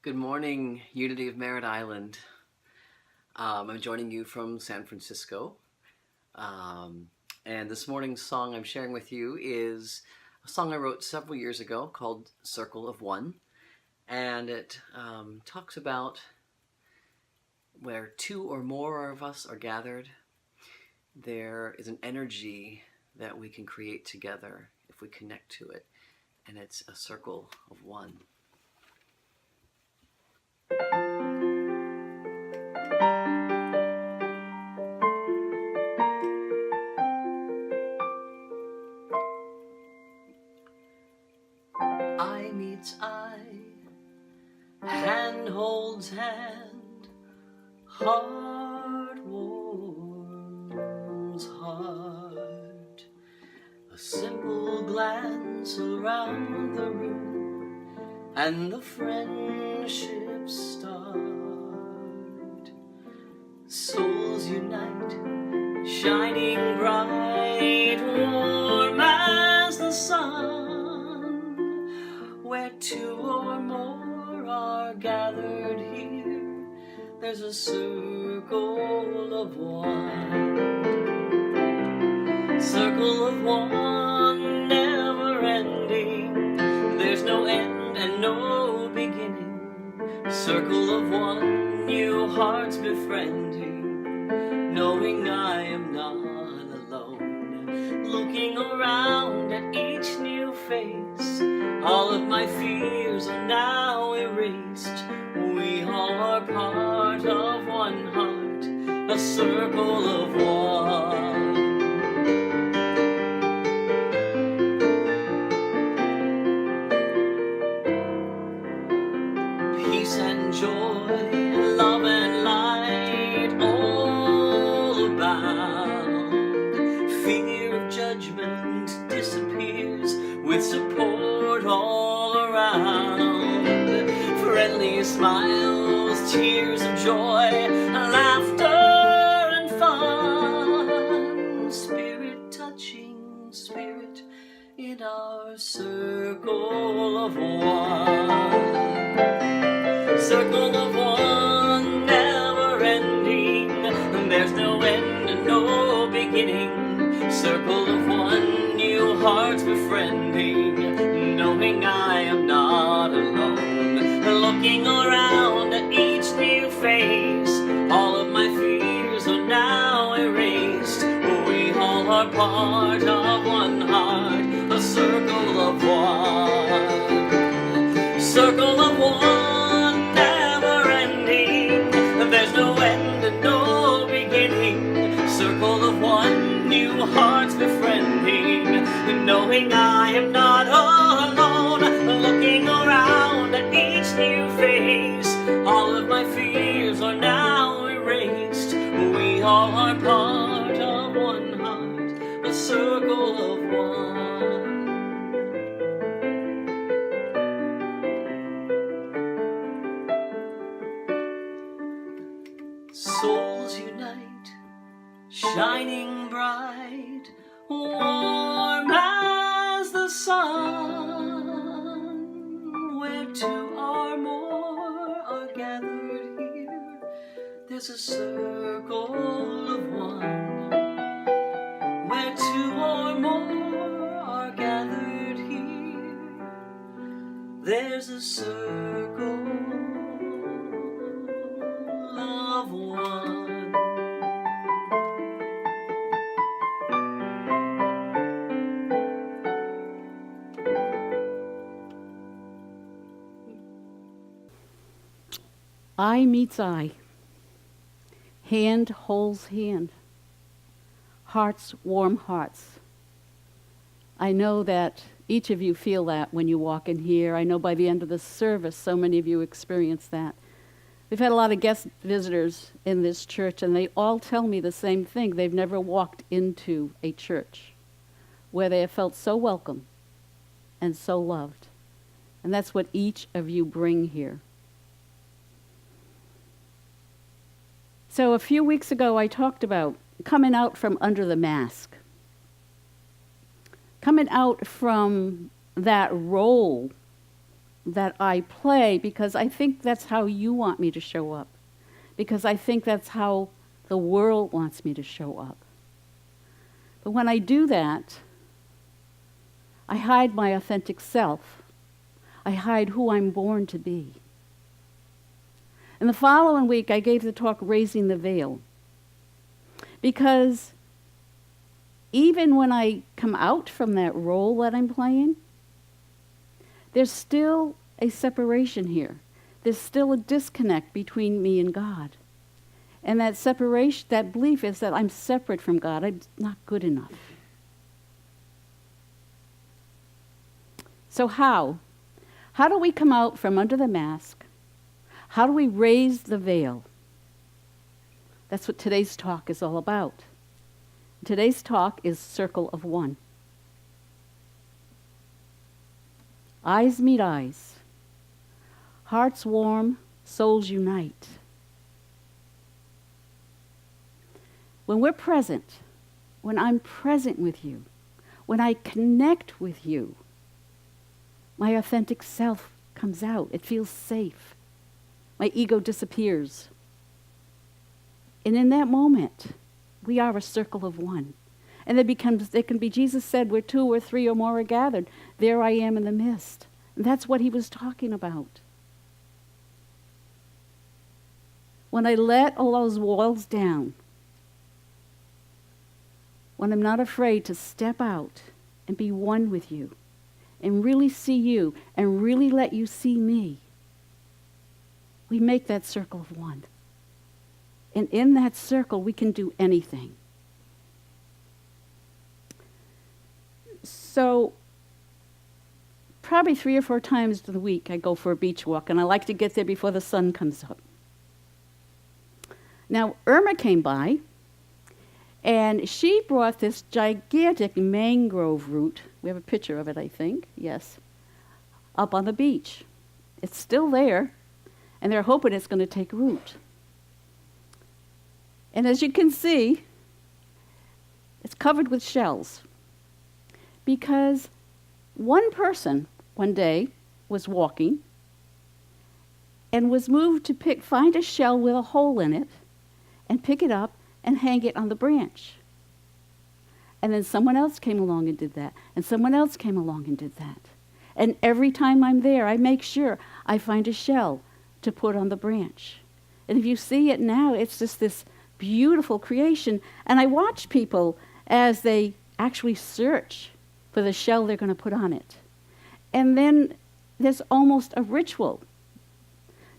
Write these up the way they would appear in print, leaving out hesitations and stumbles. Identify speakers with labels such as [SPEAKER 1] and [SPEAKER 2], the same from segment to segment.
[SPEAKER 1] Good morning, Unity of Merritt Island. I'm joining you from San Francisco. And this morning's song I'm sharing with you is a song I wrote several years ago called Circle of One. And it talks about where two or more of us are gathered, there is an energy that we can create together if we connect to it. And it's a circle of one. Eye meets eye, hand holds hand, heart warms heart. A simple glance around the room, and the friendships start. Souls unite, shining bright, warm as the sun. Where two or more are gathered here, there's a circle of one. Circle of one, never ending. There's no end and no beginning. Circle of one, new hearts befriending, knowing I am not alone. Looking around at each new face, all of my fears are now erased. We all are part of one heart, a circle of one. Peace and joy, love and light, all abound. Fear of judgment disappears with support all around. Friendly smiles, tears of joy, laughter and fun. Spirit touching spirit in our circle of one. Circle of one, never ending. There's no end and no beginning. Circle of one, new hearts befriending, knowing I am not alone. Looking around at each new face, all of my fears are now erased. We all are part of one heart, a circle of one. Circle of one, never ending. There's no end and no beginning. Circle of one, new hearts befriending, knowing I am not alone. Looking around at each new face, all of my fears are now erased. We all are part of one heart, a circle of one. Souls unite, shining bright, warm as the sun. Where two or more are gathered here, there's a circle of one. Where two or more are gathered here, there's a circle of one.
[SPEAKER 2] Eye meets eye, hand holds hand, hearts warm hearts. I know that each of you feel that when you walk in here. I know by the end of the service, so many of you experience that. We've had a lot of guest visitors in this church, and they all tell me the same thing. They've never walked into a church where they have felt so welcome and so loved. And that's what each of you bring here. So a few weeks ago, I talked about coming out from under the mask, coming out from that role that I play because I think that's how you want me to show up. Because I think that's how the world wants me to show up. But when I do that, I hide my authentic self. I hide who I'm born to be. And the following week, I gave the talk, Raising the Veil. Because even when I come out from that role that I'm playing, there's still a separation here. There's still a disconnect between me and God. And that separation, that belief is that I'm separate from God. I'm not good enough. So how? How do we come out from under the mask? How do we raise the veil? That's what today's talk is all about. Today's talk is Circle of One. Eyes meet eyes. Hearts warm, souls unite. When we're present, when I'm present with you, when I connect with you, my authentic self comes out. It feels safe. My ego disappears. And in that moment, we are a circle of one. And it can be, Jesus said, where 2 or 3 or more are gathered, there I am in the midst. And that's what he was talking about. When I let all those walls down, when I'm not afraid to step out and be one with you, and really see you, and really let you see me, we make that circle of one. And in that circle, we can do anything. So, probably 3 or 4 times a week, I go for a beach walk, and I like to get there before the sun comes up. Now, Irma came by, and she brought this gigantic mangrove root. We have a picture of it, I think. Yes. Up on the beach. It's still there, and they're hoping it's going to take root. And as you can see, it's covered with shells. Because one person, one day, was walking and was moved to find a shell with a hole in it and pick it up and hang it on the branch. And then someone else came along and did that. And someone else came along and did that. And every time I'm there, I make sure I find a shell to put on the branch. And if you see it now, it's just this beautiful creation. And I watch people as they actually search for the shell they're going to put on it. And then there's almost a ritual.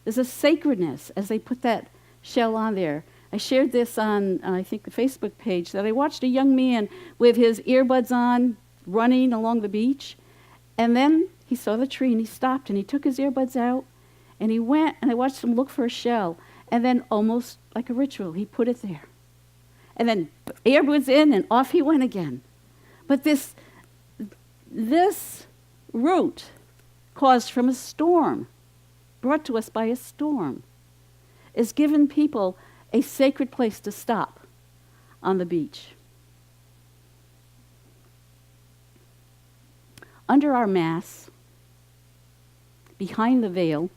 [SPEAKER 2] There's a sacredness as they put that shell on there. I shared this on, I think, the Facebook page, that I watched a young man with his earbuds on, running along the beach. And then he saw the tree, and he stopped, and he took his earbuds out, and he went, and I watched him look for a shell. And then, almost like a ritual, he put it there. And then earbuds in, and off he went again. But this root caused from a storm, brought to us by a storm, is given people a sacred place to stop on the beach. Under our mask, behind the veil,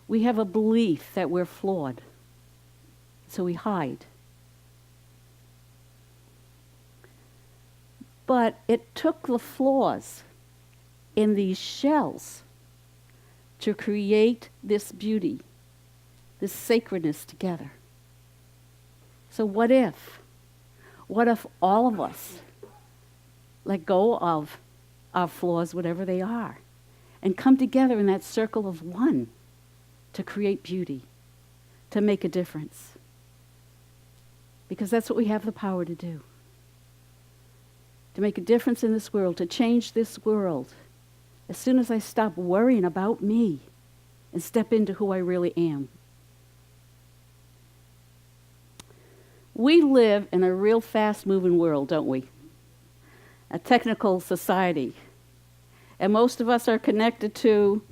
[SPEAKER 2] we have a belief that we're flawed, so we hide. But it took the flaws in these shells to create this beauty, this sacredness together. So what if? What if all of us let go of our flaws, whatever they are, and come together in that circle of one to create beauty, to make a difference? Because that's what we have the power to do. To make a difference in this world, to change this world. As soon as I stop worrying about me and step into who I really am. We live in a real fast-moving world, don't we? A technical society. And most of us are connected to,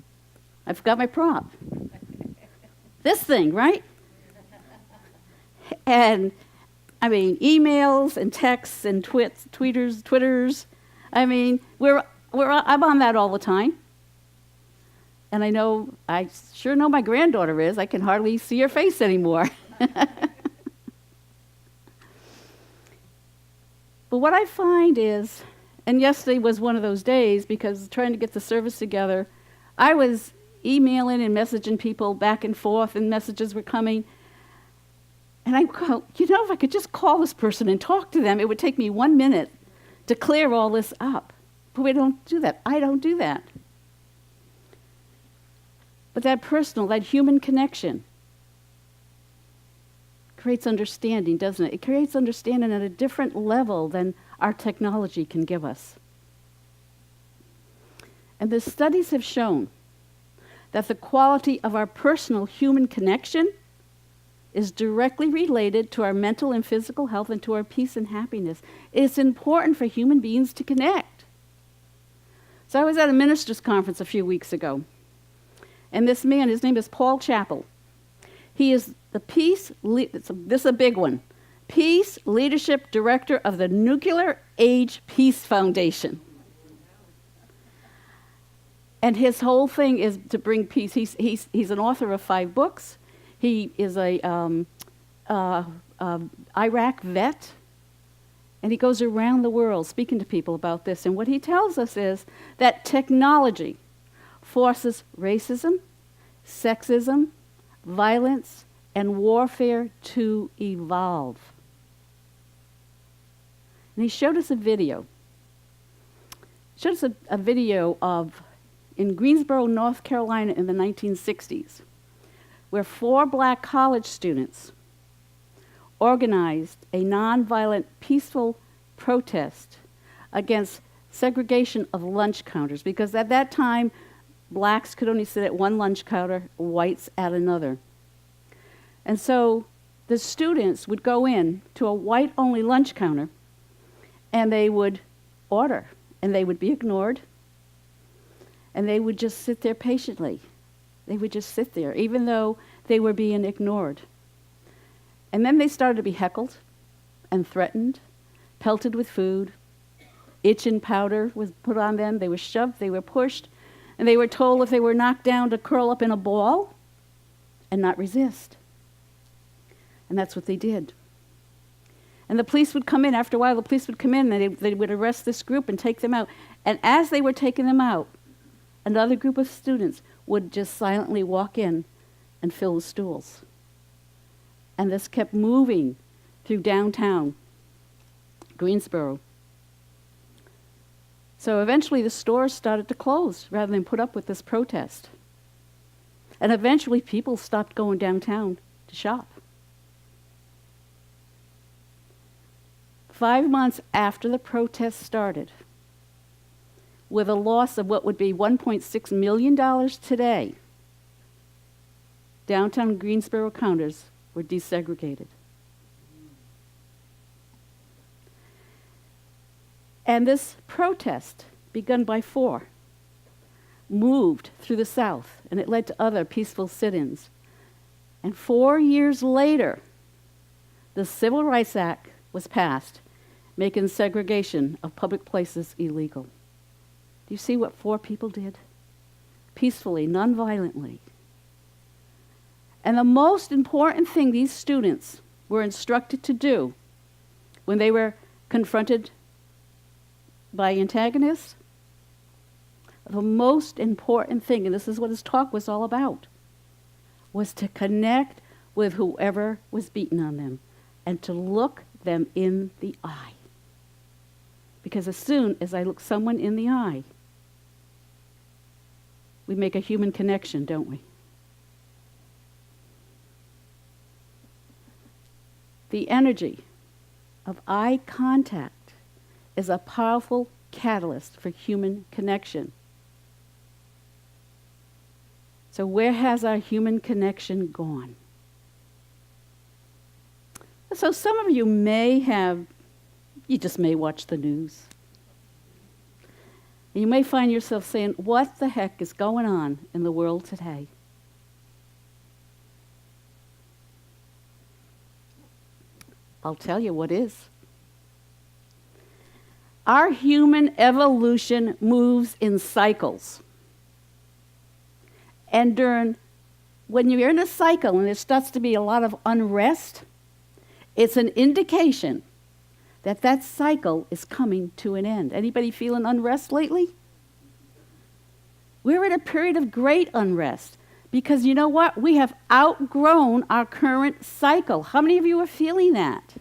[SPEAKER 2] I forgot my prop. This thing, right? And, I mean, emails and texts and Twitters. I mean, I'm on that all the time. And I sure know my granddaughter is. I can hardly see her face anymore. But what I find is, and yesterday was one of those days because trying to get the service together, I was emailing and messaging people back and forth, and messages were coming. And I go, if I could just call this person and talk to them, it would take me 1 minute to clear all this up. But we don't do that. I don't do that. But that personal, that human connection creates understanding, doesn't it? It creates understanding at a different level than our technology can give us. And the studies have shown that the quality of our personal human connection is directly related to our mental and physical health and to our peace and happiness. It's important for human beings to connect. So I was at a ministers' conference a few weeks ago, and this man, his name is Paul Chappell. He is the this is a big one, Peace Leadership Director of the Nuclear Age Peace Foundation. And his whole thing is to bring peace. He's an author of 5 books. He is a Iraq vet, and he goes around the world speaking to people about this. And what he tells us is that technology forces racism, sexism, violence, and warfare to evolve. And he showed us a video. Showed us a video of in Greensboro, North Carolina in the 1960s, where 4 black college students organized a nonviolent, peaceful protest against segregation of lunch counters, because at that time, blacks could only sit at one lunch counter, whites at another. And so the students would go in to a white-only lunch counter, and they would order, and they would be ignored, and they would just sit there patiently. They would just sit there, even though they were being ignored. And then they started to be heckled and threatened, pelted with food. Itch and powder was put on them. They were shoved, they were pushed, and they were told if they were knocked down to curl up in a ball and not resist. And that's what they did. And the police would come in. After a while, the police would come in, and they would arrest this group and take them out. And as they were taking them out, another group of students would just silently walk in and fill the stools. And this kept moving through downtown Greensboro. So eventually the stores started to close rather than put up with this protest. And eventually people stopped going downtown to shop. 5 months after the protest started, with a loss of what would be $1.6 million today, downtown Greensboro counters were desegregated. And this protest, begun by 4, moved through the South, and it led to other peaceful sit-ins. And 4 years later, the Civil Rights Act was passed, making segregation of public places illegal. Do you see what 4 people did? Peacefully, nonviolently. And the most important thing these students were instructed to do when they were confronted by antagonists, the most important thing, and this is what his talk was all about, was to connect with whoever was beating on them and to look them in the eye. Because as soon as I look someone in the eye, we make a human connection, don't we? The energy of eye contact is a powerful catalyst for human connection. So where has our human connection gone? So some of you you just may watch the news. And you may find yourself saying, what the heck is going on in the world today? I'll tell you what is. Our human evolution moves in cycles. And when you're in a cycle and there starts to be a lot of unrest, it's an indication that that cycle is coming to an end. Anybody feeling unrest lately? We're in a period of great unrest because you know what? We have outgrown our current cycle. How many of you are feeling that?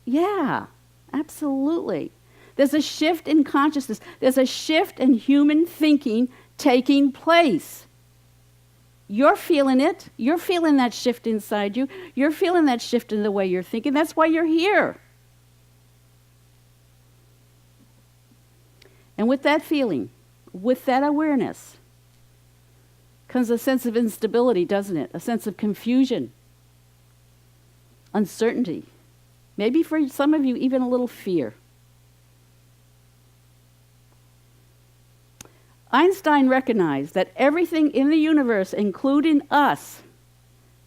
[SPEAKER 2] Yeah, absolutely. There's a shift in consciousness. There's a shift in human thinking taking place. You're feeling it. You're feeling that shift inside you. You're feeling that shift in the way you're thinking. That's why you're here. And with that feeling, with that awareness, comes a sense of instability, doesn't it? A sense of confusion, uncertainty. Maybe for some of you, even a little fear. Einstein recognized that everything in the universe, including us,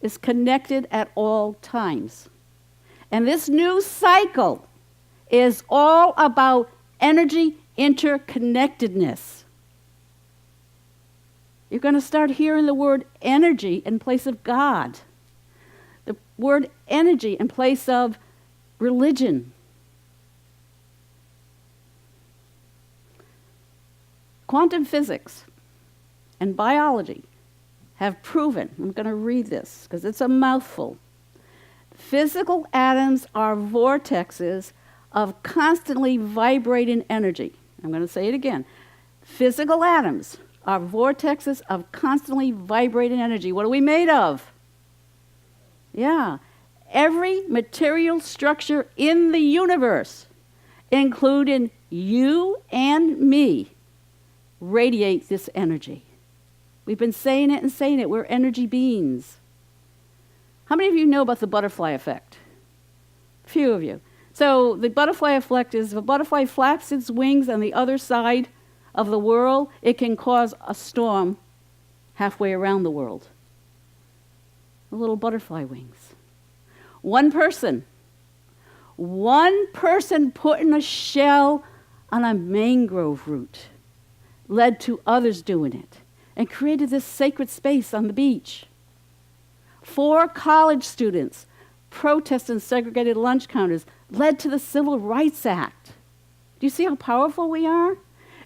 [SPEAKER 2] is connected at all times. And this new cycle is all about energy interconnectedness. You're going to start hearing the word energy in place of God. The word energy in place of religion. Quantum physics and biology have proven, I'm going to read this because it's a mouthful. Physical atoms are vortexes of constantly vibrating energy. I'm going to say it again. Physical atoms are vortexes of constantly vibrating energy. What are we made of? Yeah. Every material structure in the universe, including you and me, radiate this energy. We've been saying it and saying it. We're energy beings. How many of you know about the butterfly effect? Few of you. So the butterfly effect is if a butterfly flaps its wings on the other side of the world, it can cause a storm halfway around the world. The little butterfly wings. One person putting a shell on a mangrove root led to others doing it and created this sacred space on the beach. 4 college students protesting segregated lunch counters led to the Civil Rights Act. Do you see how powerful we are?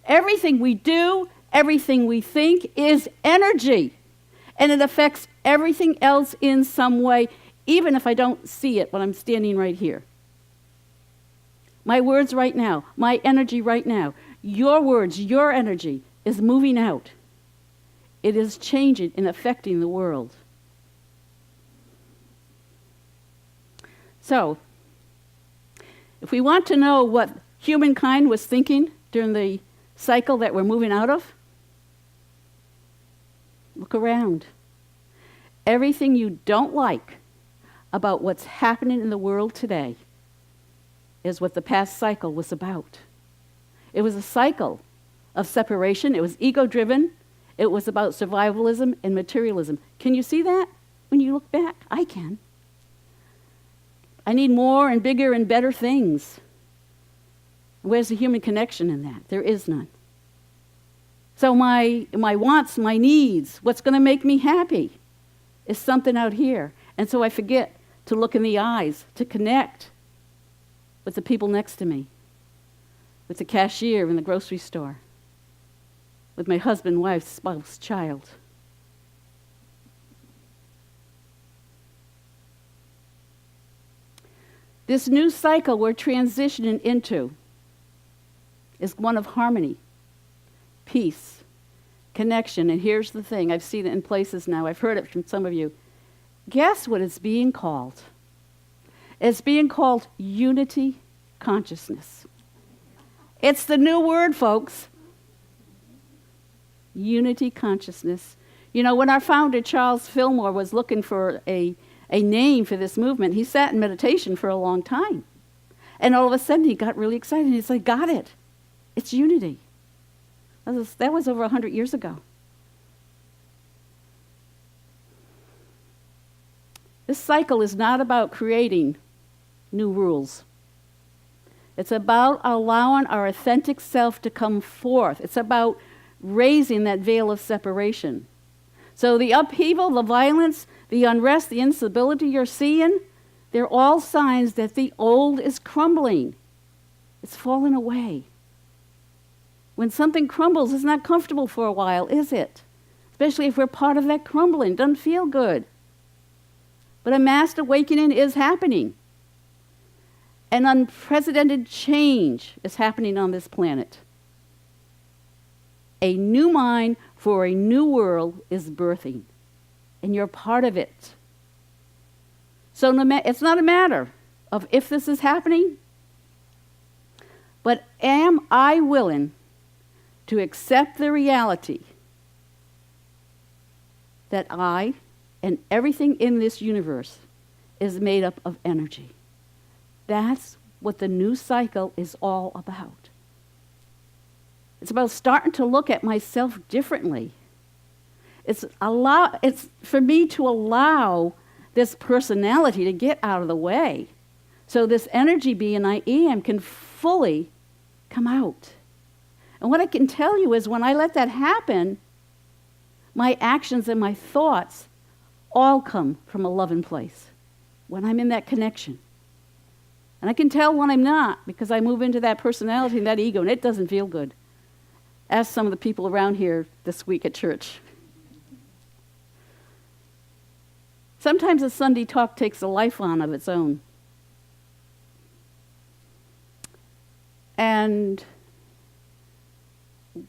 [SPEAKER 2] Everything we do, everything we think is energy. And it affects everything else in some way, even if I don't see it when I'm standing right here. My words right now, my energy right now, your words, your energy is moving out. It is changing and affecting the world. So, if we want to know what humankind was thinking during the cycle that we're moving out of, look around. Everything you don't like about what's happening in the world today is what the past cycle was about. It was a cycle of separation. It was ego-driven. It was about survivalism and materialism. Can you see that when you look back? I can. I need more and bigger and better things. Where's the human connection in that? There is none. So my wants, my needs, what's going to make me happy is something out here. And so I forget to look in the eyes, to connect with the people next to me, with the cashier in the grocery store, with my husband, wife, spouse, child. This new cycle we're transitioning into is one of harmony, peace, connection. And here's the thing, I've seen it in places now, I've heard it from some of you. Guess what it's being called? It's being called unity consciousness. It's the new word, folks. Unity consciousness. You know, when our founder, Charles Fillmore, was looking for a name for this movement, he sat in meditation for a long time. And all of a sudden, he got really excited. He's like, got it. It's unity. That was over 100 years ago. This cycle is not about creating new rules. It's about allowing our authentic self to come forth. It's about raising that veil of separation So the upheaval, the violence, the unrest, the instability you're seeing, they're all signs that the old is crumbling. It's falling away. When something crumbles, it's not comfortable for a while, is it? Especially if we're part of that crumbling. It doesn't feel good. But a mass awakening is happening. An unprecedented change is happening on this planet. A new mind for a new world is birthing, and you're part of it. So it's not a matter of if this is happening, but am I willing to accept the reality that I and everything in this universe is made up of energy? That's what the new cycle is all about. It's about starting to look at myself differently. It's for me to allow this personality to get out of the way so this energy being I am can fully come out. And what I can tell you is when I let that happen, my actions and my thoughts all come from a loving place when I'm in that connection. And I can tell when I'm not because I move into that personality and that ego, and it doesn't feel good. Ask some of the people around here this week at church. Sometimes a Sunday talk takes a life on of its own. And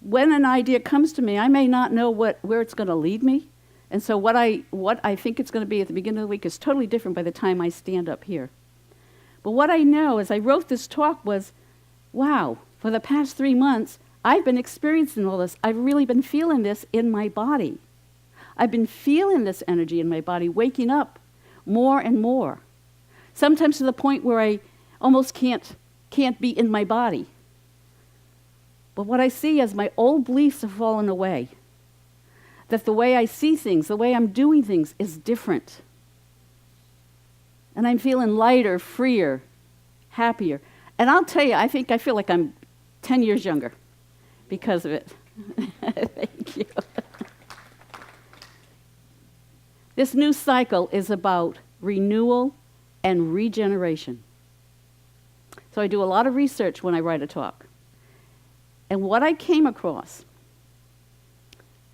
[SPEAKER 2] when an idea comes to me, I may not know where it's going to lead me. And so what I think it's going to be at the beginning of the week is totally different by the time I stand up here. But what I know as I wrote this talk was, wow, for the past 3 months, I've been experiencing all this. I've really been feeling this in my body. I've been feeling this energy in my body, waking up more and more. Sometimes to the point where I almost can't be in my body. But what I see is my old beliefs have fallen away. That the way I see things, the way I'm doing things is different. And I'm feeling lighter, freer, happier. And I'll tell you, I feel like I'm 10 years younger because of it. Thank you. This new cycle is about renewal and regeneration. So I do a lot of research when I write a talk. And what I came across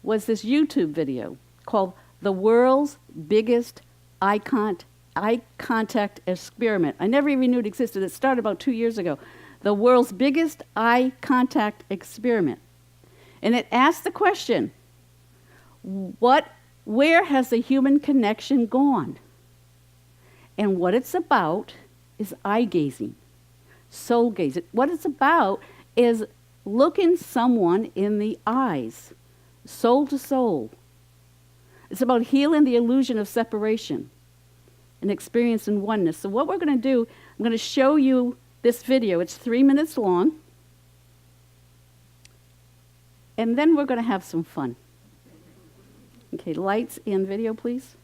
[SPEAKER 2] was this YouTube video called The World's Biggest Eye Contact Experiment. I never even knew it existed. It started about 2 years ago. The World's Biggest Eye Contact Experiment. And it asked the question, where has the human connection gone? And what it's about is eye gazing, soul gazing. What it's about is looking someone in the eyes, soul to soul. It's about healing the illusion of separation and experiencing oneness. So what we're going to do, I'm going to show you this video. It's 3 minutes long. And then we're going to have some fun. Okay, lights and video, please.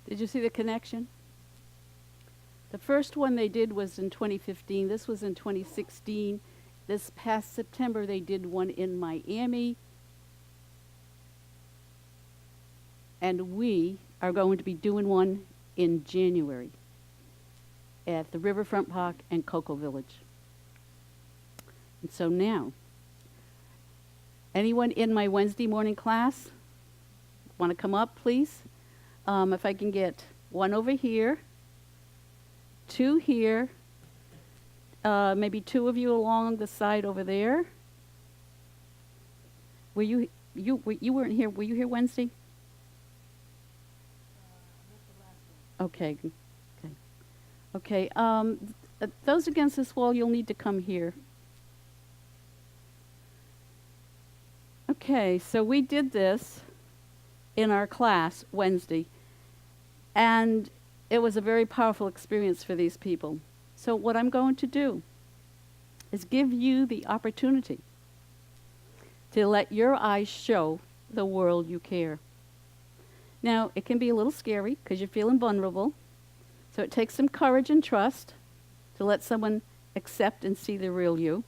[SPEAKER 2] Did you see the connection? The first one they did was in 2015. This was in 2016. This past September, they did one in Miami. And we are going to be doing one in January at the Riverfront Park and Cocoa Village. And so now, anyone in my Wednesday morning class want to come up, please? If I can get one over here, two here, maybe two of you along the side over there. Were you weren't here? Were you here Wednesday? Okay. Okay. Those against this wall, you'll need to come here. Okay, so we did this in our class Wednesday, and it was a very powerful experience for these people. So what I'm going to do is give you the opportunity to let your eyes show the world you care. Now, it can be a little scary because you're feeling vulnerable, so it takes some courage and trust to let someone accept and see the real you.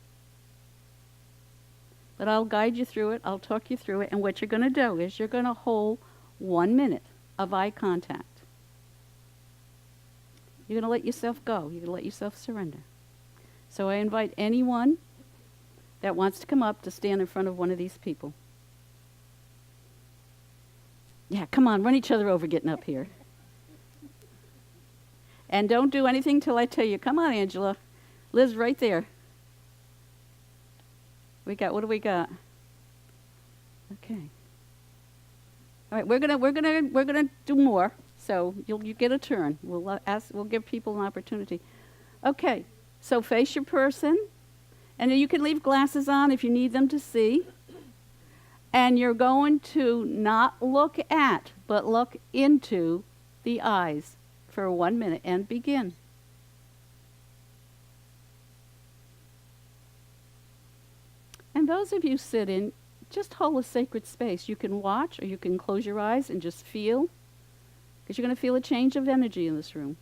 [SPEAKER 2] But I'll guide you through it, I'll talk you through it, and what you're going to do is you're going to hold 1 minute of eye contact. You're going to let yourself go. You're going to let yourself surrender. So I invite anyone that wants to come up to stand in front of one of these people. Yeah, come on, run each other over getting up here. And don't do anything till I tell you. Come on, Angela. Liz, right there. What do we got? Okay. All right, we're gonna do more. So you get a turn. We'll give people an opportunity. Okay. So face your person, and you can leave glasses on if you need them to see. And you're going to not look at, but look into the eyes for 1 minute and begin. And those of you sitting, just hold a sacred space. You can watch or you can close your eyes and just feel, because you're going to feel a change of energy in this room.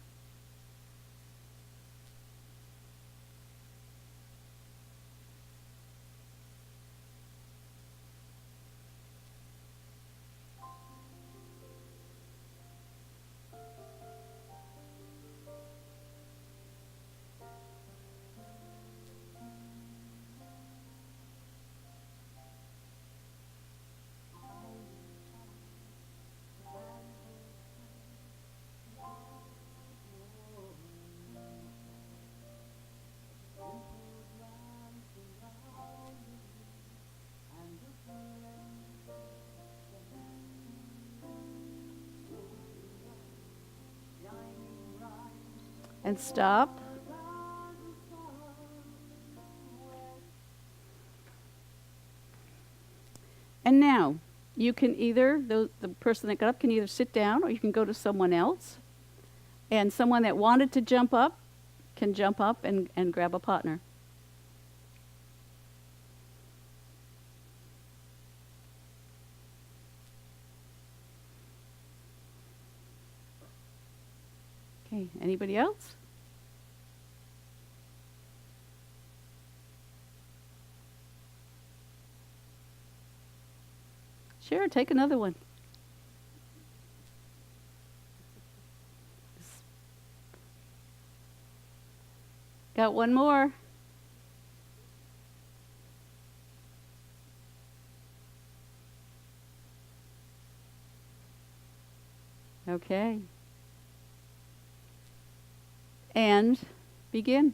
[SPEAKER 2] And stop. And now, you can either, the person that got up can either sit down or you can go to someone else. And someone that wanted to jump up can jump up and grab a partner. Okay, anybody else? Sure, take another one. Got one more. Okay. And begin.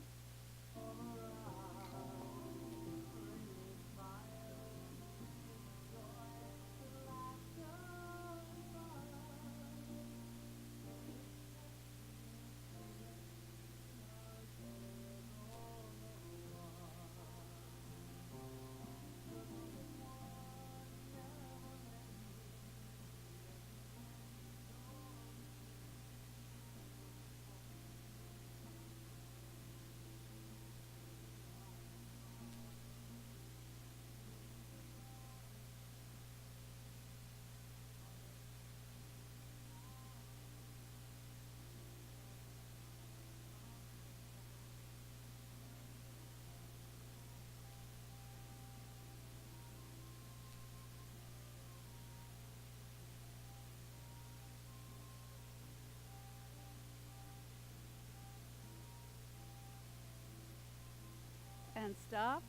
[SPEAKER 2] And stop.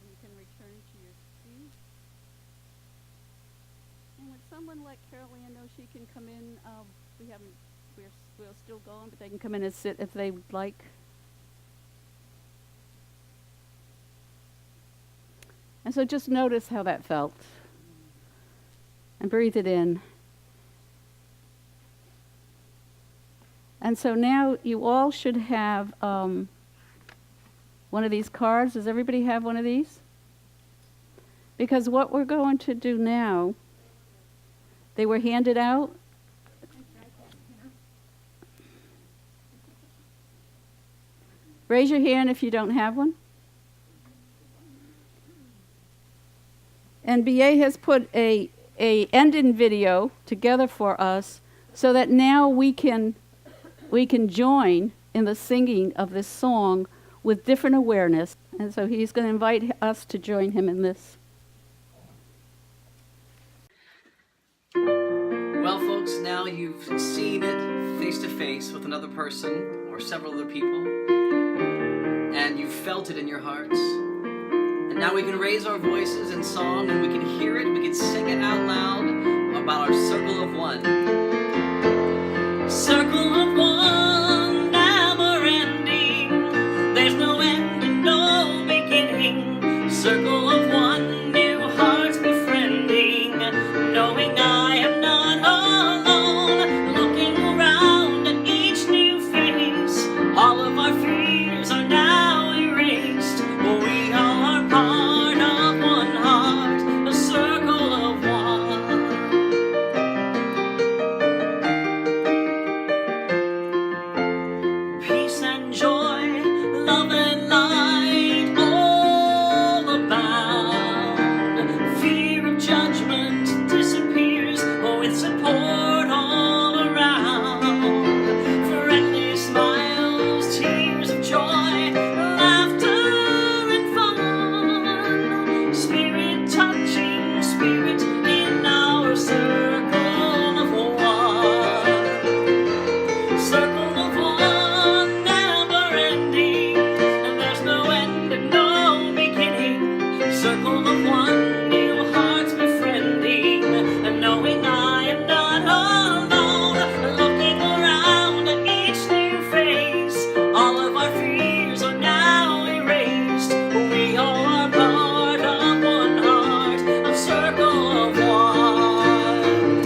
[SPEAKER 2] And you can return to your seat. And would someone let Carol Ann know she can come in? We're still going, but they can come in and sit if they would like. And so just notice how that felt. And breathe it in. And so now you all should have one of these cards. Does everybody have one of these? Because what we're going to do now, they were handed out. Raise your hand if you don't have one. And BA has put a end-in video together for us so that now we can join in the singing of this song with different awareness. And so he's going to invite us to join him in this.
[SPEAKER 1] Well, folks, now you've seen it face to face with another person or several other people, and you've felt it in your hearts. And now we can raise our voices in song, and we can hear it, we can sing it out loud about our circle of one. Circle of one, never ending. There's no end and no beginning. Circle of one, new hearts befriending. Knowing I am not alone. Looking around at each new face. All of our fears are now erased. We are part of one heart, a circle of one. Peace and joy, love and light, all abound. Fear of judgment disappears with support all around. Friendly smiles, tears of joy, laughter and fun. Spirit touching spirit in our circle of one. Circle of one, never ending, and there's no end and no beginning. Circle of one, new hearts befriending, and knowing I am not alone. Looking around at each new face, all of our fears are now erased. We all are part of one heart, a circle of one.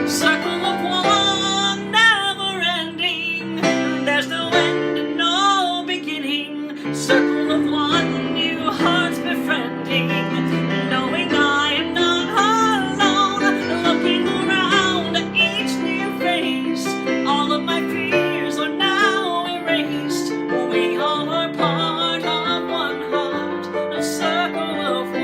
[SPEAKER 1] Circle of one, never ending. There's no end and no beginning. Circle of one, new hearts befriending. Knowing I am not alone. Looking around at each new face. All of my fears are now erased. We all are part of one heart, a circle of one.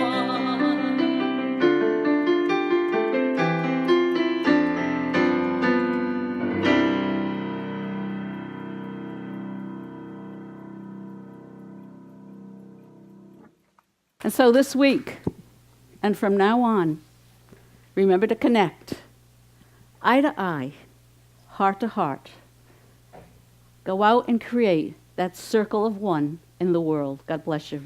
[SPEAKER 2] And so this week, and from now on, remember to connect, eye to eye, heart to heart. Go out and create that circle of one in the world. God bless you.